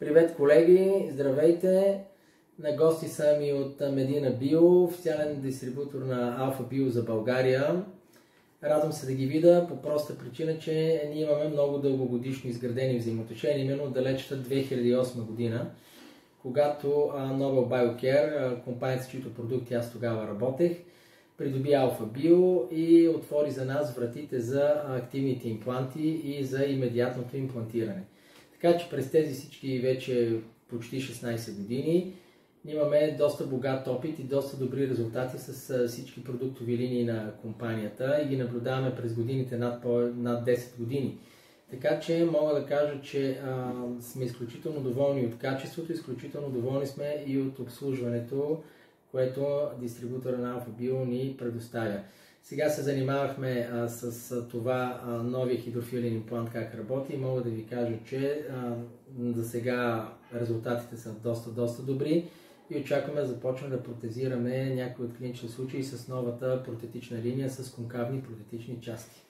Привет, колеги! Здравейте! На гости са ми от Медина Био, официален дистрибутор на Алфа Био за България. Радвам се да ги видя по проста причина, че ние имаме много дългогодишно изградени взаимоотношения, именно от далечната 2008 година, когато Nobel Biocare, компанията, с чиито продукти аз тогава работех, придоби Алфа Био и отвори за нас вратите за активните импланти и за имедиатното имплантиране. Така че през тези всички вече почти 16 години имаме доста богат опит и доста добри резултати с всички продуктови линии на компанията и ги наблюдаваме през годините над 10 години. Така че мога да кажа, че сме изключително доволни от качеството, изключително доволни сме и от обслужването, което дистрибутора на Алфа Био ни предоставя. Сега се занимавахме с това новия хидрофилен имплант как работи и мога да ви кажа, че за сега резултатите са доста добри и очакваме да започнем да протезираме някои от клинични случаи с новата протетична линия с конкавни протетични части.